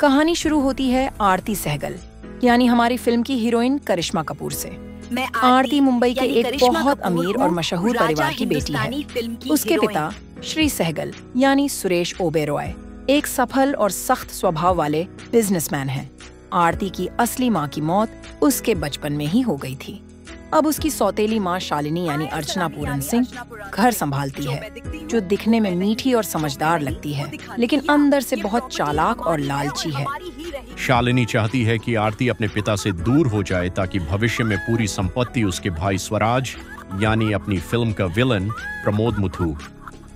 कहानी शुरू होती है आरती सहगल यानी हमारी फिल्म की हीरोइन करिश्मा कपूर से। आरती मुंबई के एक बहुत अमीर और मशहूर परिवार की बेटी है। उसके पिता श्री सहगल यानी सुरेश ओबेरॉय एक सफल और सख्त स्वभाव वाले बिजनेसमैन हैं। आरती की असली माँ की मौत उसके बचपन में ही हो गई थी। अब उसकी सौतेली माँ शालिनी यानी अर्चना पूरन सिंह घर संभालती है, जो दिखने में मीठी और समझदार लगती है, लेकिन अंदर से बहुत चालाक और लालची है। शालिनी चाहती है कि आरती अपने पिता से दूर हो जाए ताकि भविष्य में पूरी संपत्ति उसके भाई स्वराज यानी अपनी फिल्म का विलन प्रमोद मुथु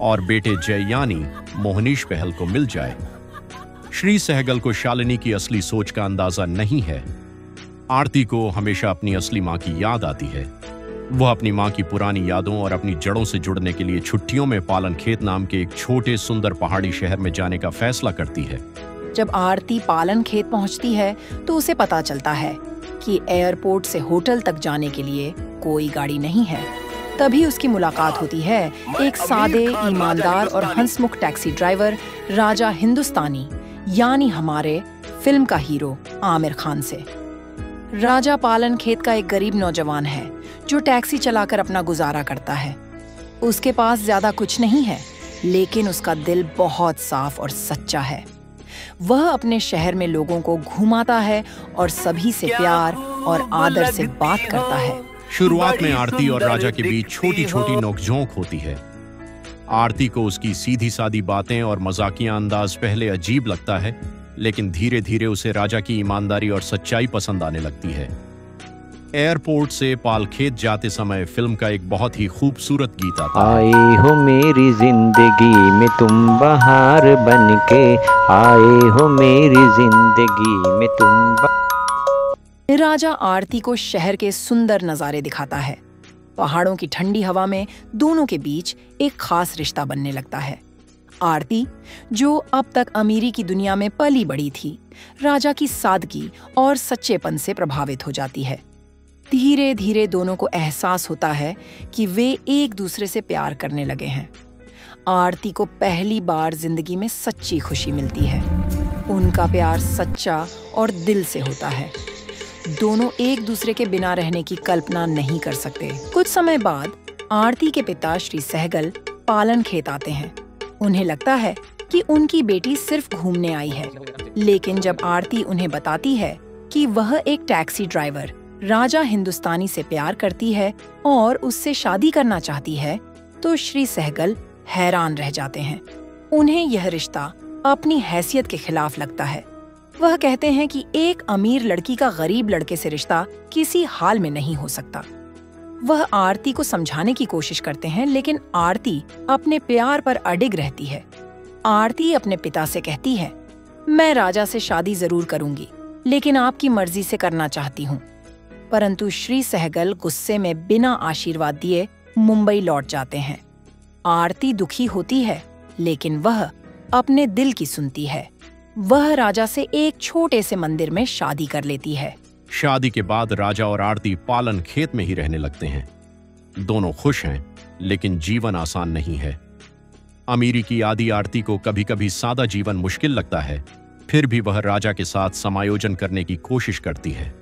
और बेटे जय यानी मोहनीश बहल को मिल जाए। श्री सहगल को शालिनी की असली सोच का अंदाजा नहीं है। आरती को हमेशा अपनी असली माँ की याद आती है। वह अपनी माँ की पुरानी यादों और अपनी जड़ों से जुड़ने के लिए छुट्टियों में पालन खेत नाम के एक छोटे सुंदर पहाड़ी शहर में जाने का फैसला करती है। जब आरती पालन खेत पहुंचती है तो उसे पता चलता है कि एयरपोर्ट से होटल तक जाने के लिए कोई गाड़ी नहीं है। तभी उसकी मुलाकात होती है एक सादे, ईमानदार और हंसमुख टैक्सी ड्राइवर राजा हिंदुस्तानी यानी हमारे फिल्म का हीरो आमिर खान से। राजा पालन खेत का एक गरीब नौजवान है जो टैक्सी चलाकर अपना गुजारा करता है। उसके पास ज्यादा कुछ नहीं है, लेकिन उसका दिल बहुत साफ और सच्चा है। वह अपने शहर में लोगों को घुमाता है और सभी से प्यार और आदर से बात करता है। शुरुआत में आरती और राजा के बीच छोटी छोटी नोकझोंक होती है। आरती को उसकी सीधी सादी बातें और मजाकिया अंदाज पहले अजीब लगता है, लेकिन धीरे धीरे उसे राजा की ईमानदारी और सच्चाई पसंद आने लगती है। एयरपोर्ट से पालखेत जाते समय फिल्म का एक बहुत ही खूबसूरत गीत आता है। आए हो मेरी जिंदगी में तुम बहार बनके, आए हो मेरी जिंदगी में तुम। राजा आरती को शहर के सुंदर नजारे दिखाता है। पहाड़ों की ठंडी हवा में दोनों के बीच एक खास रिश्ता बनने लगता है। आरती, जो अब तक अमीरी की दुनिया में पली बड़ी थी, राजा की सादगी और सच्चेपन से प्रभावित हो जाती है। धीरे धीरे दोनों को एहसास होता है कि वे एक दूसरे से प्यार करने लगे हैं। आरती को पहली बार जिंदगी में सच्ची खुशी मिलती है। उनका प्यार सच्चा और दिल से होता है। दोनों एक दूसरे के बिना रहने की कल्पना नहीं कर सकते। कुछ समय बाद आरती के पिता श्री सहगल पालन खेत आते हैं। उन्हें लगता है कि उनकी बेटी सिर्फ घूमने आई है, लेकिन जब आरती उन्हें बताती है कि वह एक टैक्सी ड्राइवर राजा हिंदुस्तानी से प्यार करती है और उससे शादी करना चाहती है, तो श्री सहगल हैरान रह जाते हैं। उन्हें यह रिश्ता अपनी हैसियत के खिलाफ लगता है। वह कहते हैं कि एक अमीर लड़की का गरीब लड़के से रिश्ता किसी हाल में नहीं हो सकता। वह आरती को समझाने की कोशिश करते हैं, लेकिन आरती अपने प्यार पर अडिग रहती है। आरती अपने पिता से कहती है, मैं राजा से शादी जरूर करूंगी, लेकिन आपकी मर्जी से करना चाहती हूँ। परंतु श्री सहगल गुस्से में बिना आशीर्वाद दिए मुंबई लौट जाते हैं। आरती दुखी होती है, लेकिन वह अपने दिल की सुनती है। वह राजा से एक छोटे से मंदिर में शादी कर लेती है। शादी के बाद राजा और आरती पालन खेत में ही रहने लगते हैं। दोनों खुश हैं, लेकिन जीवन आसान नहीं है। अमीरी की आदि आरती को कभी कभी सादा जीवन मुश्किल लगता है, फिर भी वह राजा के साथ समायोजन करने की कोशिश करती है।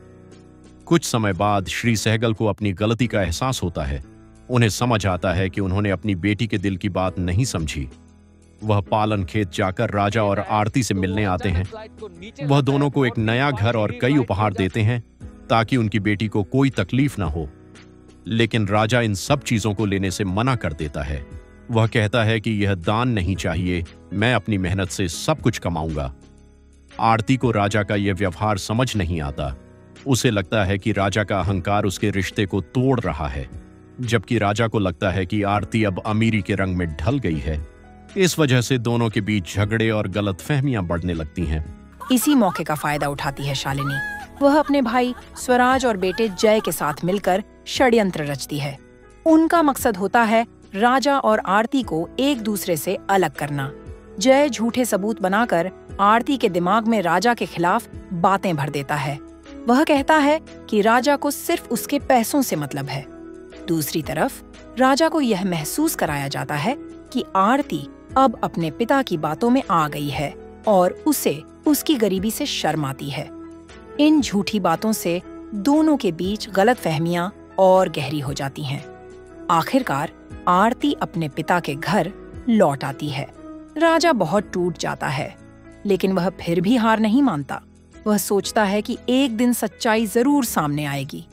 कुछ समय बाद श्री सहगल को अपनी गलती का एहसास होता है। उन्हें समझ आता है कि उन्होंने अपनी बेटी के दिल की बात नहीं समझी। वह पालन खेत जाकर राजा और आरती से मिलने आते हैं। वह दोनों को एक नया घर और कई उपहार देते हैं ताकि उनकी बेटी को कोई तकलीफ ना हो, लेकिन राजा इन सब चीजों को लेने से मना कर देता है। वह कहता है कि यह दान नहीं चाहिए, मैं अपनी मेहनत से सब कुछ कमाऊंगा। आरती को राजा का यह व्यवहार समझ नहीं आता। उसे लगता है कि राजा का अहंकार उसके रिश्ते को तोड़ रहा है, जबकि राजा को लगता है कि आरती अब अमीरी के रंग में ढल गई है। इस वजह से दोनों के बीच झगड़े और गलतफहमियां बढ़ने लगती हैं। इसी मौके का फायदा उठाती है शालिनी। वह अपने भाई स्वराज और बेटे जय के साथ मिलकर षड्यंत्र रचती है। उनका मकसद होता है राजा और आरती को एक दूसरे से अलग करना। जय झूठे सबूत बनाकर आरती के दिमाग में राजा के खिलाफ बातें भर देता है। वह कहता है कि राजा को सिर्फ उसके पैसों से मतलब है। दूसरी तरफ राजा को यह महसूस कराया जाता है कि आरती अब अपने पिता की बातों में आ गई है और उसे उसकी गरीबी से शर्म आती है। इन झूठी बातों से दोनों के बीच गलतफहमियां और गहरी हो जाती हैं। आखिरकार आरती अपने पिता के घर लौट आती है। राजा बहुत टूट जाता है, लेकिन वह फिर भी हार नहीं मानता। वह सोचता है कि एक दिन सच्चाई जरूर सामने आएगी।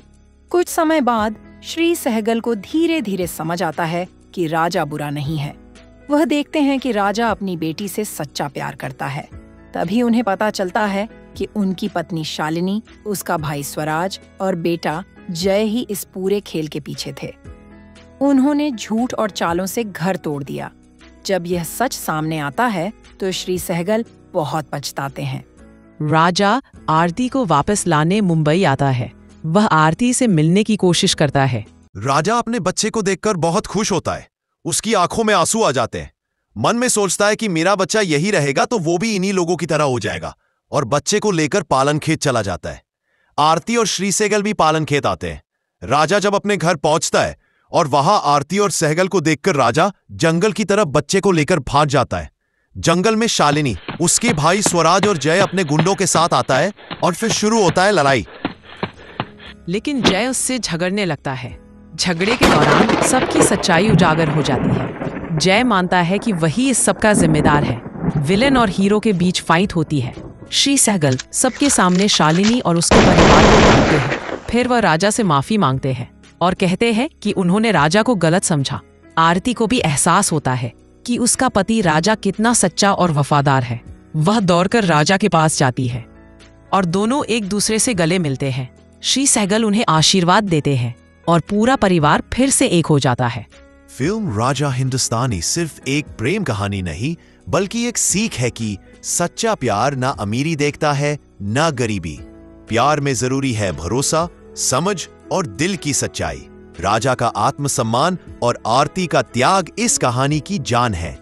कुछ समय बाद श्री सहगल को धीरे धीरे समझ आता है कि राजा बुरा नहीं है। वह देखते हैं कि राजा अपनी बेटी से सच्चा प्यार करता है। तभी उन्हें पता चलता है कि उनकी पत्नी शालिनी, उसका भाई स्वराज और बेटा जय ही इस पूरे खेल के पीछे थे। उन्होंने झूठ और चालों से घर तोड़ दिया। जब यह सच सामने आता है तो श्री सहगल बहुत पछताते हैं। राजा आरती को वापस लाने मुंबई आता है। वह आरती से मिलने की कोशिश करता है। राजा अपने बच्चे को देखकर बहुत खुश होता है। उसकी आंखों में आंसू आ जाते हैं। मन में सोचता है कि मेरा बच्चा यही रहेगा तो वो भी इन्हीं लोगों की तरह हो जाएगा, और बच्चे को लेकर पालन खेत चला जाता है। आरती और श्री सहगल भी पालन खेत आते हैं। राजा जब अपने घर पहुंचता है और वहां आरती और सहगल को देखकर राजा जंगल की तरफ बच्चे को लेकर भाग जाता है। जंगल में शालिनी, उसके भाई स्वराज और जय अपने गुंडों के साथ आता है और फिर शुरू होता है लड़ाई। लेकिन जय उससे झगड़ने लगता है। झगड़े के दौरान सबकी सच्चाई उजागर हो जाती है। जय मानता है कि वही इस सब का जिम्मेदार है। विलेन और हीरो के बीच फाइट होती है। श्री सहगल सबके सामने शालिनी और उसके परिवार को मारते हैं। फिर वह राजा से माफी मांगते हैं और कहते हैं कि उन्होंने राजा को गलत समझा। आरती को भी एहसास होता है कि उसका पति राजा कितना सच्चा और वफादार है। वह दौड़कर राजा के पास जाती है और दोनों एक दूसरे से गले मिलते हैं। श्री सहगल उन्हें आशीर्वाद देते हैं और पूरा परिवार फिर से एक हो जाता है। फिल्म राजा हिंदुस्तानी सिर्फ एक प्रेम कहानी नहीं, बल्कि एक सीख है कि सच्चा प्यार ना अमीरी देखता है ना गरीबी। प्यार में जरूरी है भरोसा, समझ और दिल की सच्चाई। राजा का आत्मसम्मान और आरती का त्याग इस कहानी की जान है।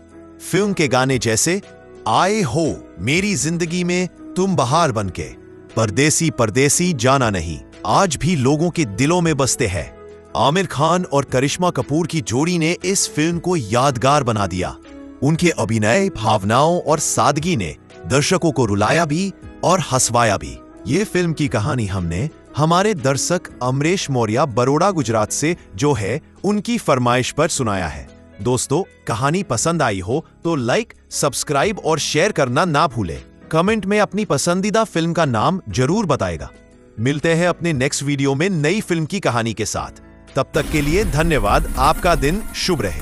फिल्म के गाने जैसे आए हो मेरी जिंदगी में तुम बहार बनके, परदेसी परदेसी जाना नहीं, आज भी लोगों के दिलों में बसते हैं। आमिर खान और करिश्मा कपूर की जोड़ी ने इस फिल्म को यादगार बना दिया। उनके अभिनय, भावनाओं और सादगी ने दर्शकों को रुलाया भी और हंसवाया भी। ये फिल्म की कहानी हमने हमारे दर्शक अमरेश मौर्य, बड़ौदा, गुजरात से जो है उनकी फरमाइश पर सुनाया है। दोस्तों, कहानी पसंद आई हो तो लाइक, सब्सक्राइब और शेयर करना ना भूलें। कमेंट में अपनी पसंदीदा फिल्म का नाम जरूर बताएगा। मिलते हैं अपने नेक्स्ट वीडियो में नई फिल्म की कहानी के साथ। तब तक के लिए धन्यवाद। आपका दिन शुभ रहे।